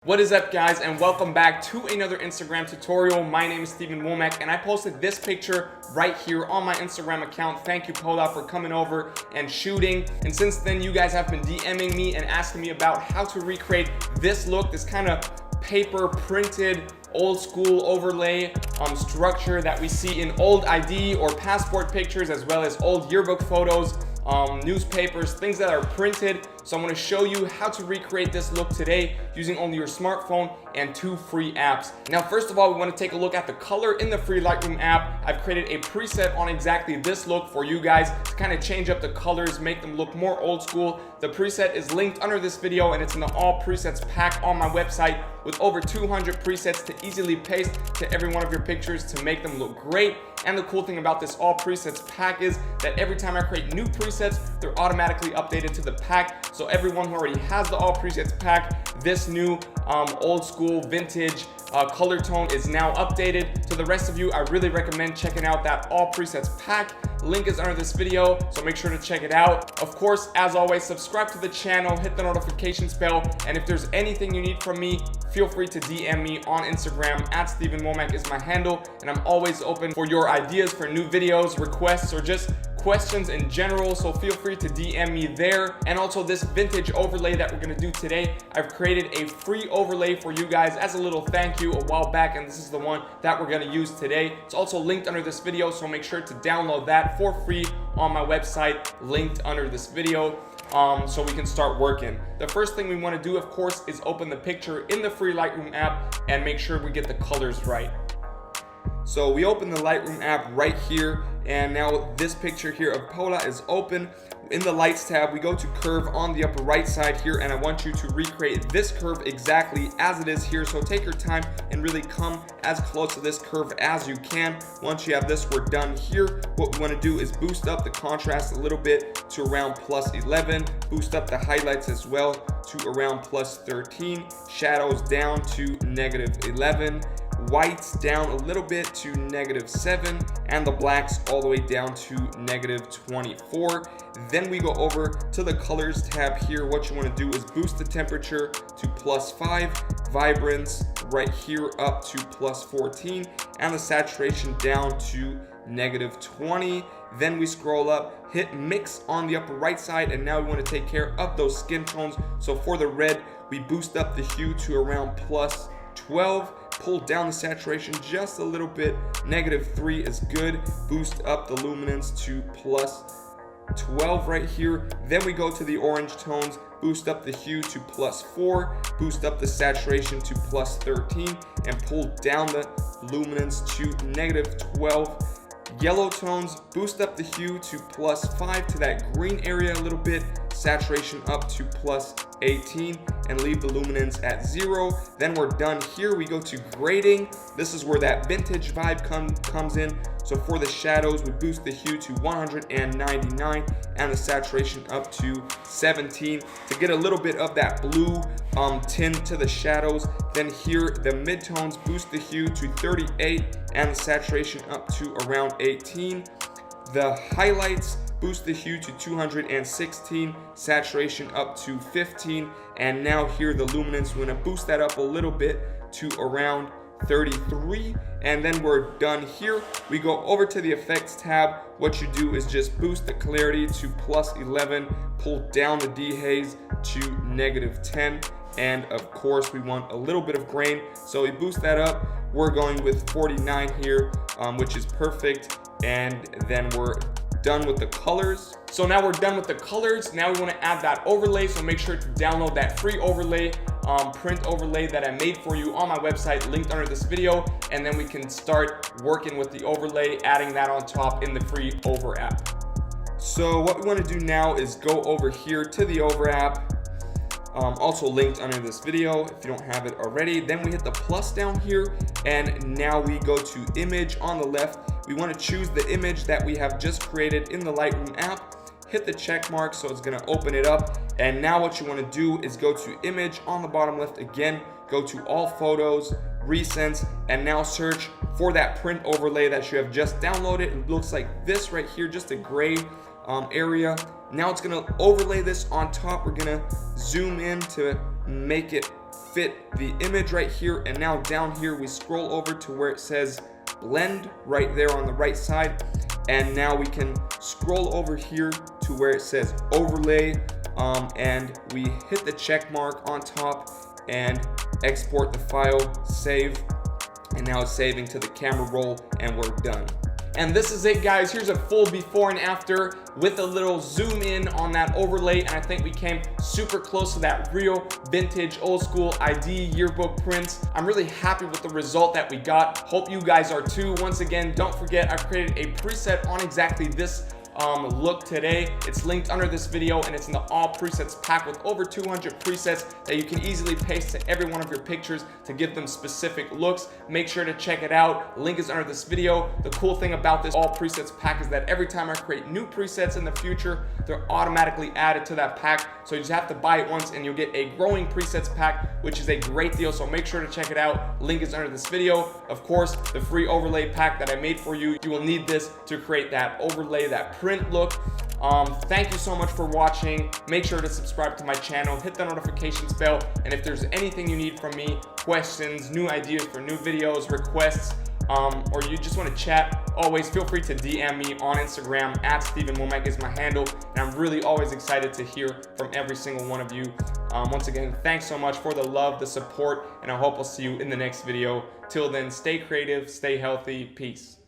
What is up, guys, and welcome back to another Instagram tutorial. My name is Steven Wommack, and I posted this picture right here on my Instagram account. Thank you, Paula, for coming over and shooting. And since then, you guys have been DMing me and asking me about how to recreate this look, this kind of paper printed old school overlay structure that we see in old ID or passport pictures, as well as old yearbook photos, newspapers, things that are printed. So I'm going to show you how to recreate this look today using only your smartphone and 2 free apps. Now, first of all, we want to take a look at the color in the free Lightroom app. I've created a preset on exactly this look for you guys to kind of change up the colors, make them look more old school. The preset is linked under this video, and it's in the all presets pack on my website with over 200 presets to easily paste to every one of your pictures to make them look great. And the cool thing about this all presets pack is that every time I create new presets, they're automatically updated to the pack. So everyone who already has the all presets pack, this new old school vintage color tone is now updated. To the rest of you, I really recommend checking out that all presets pack. Link is under this video, so make sure to check it out. Of course, as always, subscribe to the channel, hit the notifications bell, and if there's anything you need from me, feel free to DM me on Instagram. @Steven Wommack is my handle, and I'm always open for your ideas for new videos, requests, or just questions in general, so feel free to DM me there. And also, this vintage overlay that we're going to do today, I've created a free overlay for you guys as a little thank you a while back, and this is the one that we're going to use today. It's also linked under this video, so make sure to download that for free on my website, linked under this video, so we can start working. The first thing we want to do, of course, is open the picture in the free Lightroom app and make sure we get the colors right. So we open the Lightroom app right here, and now this picture here of Paula is open. In the lights tab, we go to curve on the upper right side here, and I want you to recreate this curve exactly as it is here. So take your time and really come as close to this curve as you can. Once you have this, we're done here. What we want to do is boost up the contrast a little bit to around +11, boost up the highlights as well to around +13, shadows down to -11, whites down a little bit to -7, and the blacks all the way down to -24. Then we go over to the colors tab here. What you want to do is boost the temperature to +5, vibrance right here up to +14, and the saturation down to -20. Then we scroll up, hit mix on the upper right side, and now we want to take care of those skin tones. So for the red, we boost up the hue to around +12, pull down the saturation just a little bit, -3 is good, boost up the luminance to +12 right here. Then we go to the orange tones, boost up the hue to +4, boost up the saturation to +13, and pull down the luminance to -12. Yellow tones, boost up the hue to +5 to that green area a little bit, saturation up to +18, and leave the luminance at 0. Then we're done here. We go to grading. This is where that vintage vibe comes in. So for the shadows, we boost the hue to 199 and the saturation up to 17 to get a little bit of that blue tint to the shadows. Then here, the midtones, boost the hue to 38 and the saturation up to around 18. The highlights, boost the hue to 216, saturation up to 15, and now here the luminance, we're going to boost that up a little bit to around 33, and then we're done here. We go over to the effects tab. What you do is just boost the clarity to +11, pull down the dehaze to -10, and of course we want a little bit of grain, so we boost that up. We're going with 49 here, which is perfect, and then we're done with the colors. So now we're done with the colors. Now we want to add that overlay, so make sure to download that free overlay, print overlay that I made for you on my website, linked under this video, and then we can start working with the overlay, adding that on top in the free over app. So what we want to do now is go over here to the over app, also linked under this video if you don't have it already. Then we hit the plus down here, and now we go to image on the left. We want to choose the image that we have just created in the Lightroom app. Hit the check mark, so it's going to open it up. And now what you want to do is go to image on the bottom left again, go to all photos, recents, and now search for that print overlay that you have just downloaded. It looks like this right here, just a gray area. Now it's going to overlay this on top. We're going to zoom in to make it fit the image right here. And now down here, we scroll over to where it says blend right there on the right side. And now we can scroll over here to where it says overlay, and we hit the check mark on top and export the file, save, and now it's saving to the camera roll, and we're done. And this is it, guys. Here's a full before and after with a little zoom in on that overlay, and I think we came super close to that real vintage old school ID yearbook prints. I'm really happy with the result that we got. Hope you guys are too. Once again, don't forget I've created a preset on exactly this look today. It's linked under this video, and it's in the all presets pack with over 200 presets that you can easily paste to every one of your pictures to give them specific looks. Make sure to check it out. Link is under this video. The cool thing about this all presets pack is that every time I create new presets in the future, they're automatically added to that pack. So you just have to buy it once and you'll get a growing presets pack, which is a great deal. So make sure to check it out. Link is under this video. Of course, the free overlay pack that I made for you, you will need this to create that overlay, that print look. Thank you so much for watching. Make sure to subscribe to my channel, hit the notifications bell, and if there's anything you need from me, questions, new ideas for new videos, requests, or you just want to chat, always feel free to DM me on Instagram. @StevenWommack is my handle, and I'm really always excited to hear from every single one of you. Once again, thanks so much for the love, the support, and I hope I'll see you in the next video. Till then, stay creative, stay healthy, peace.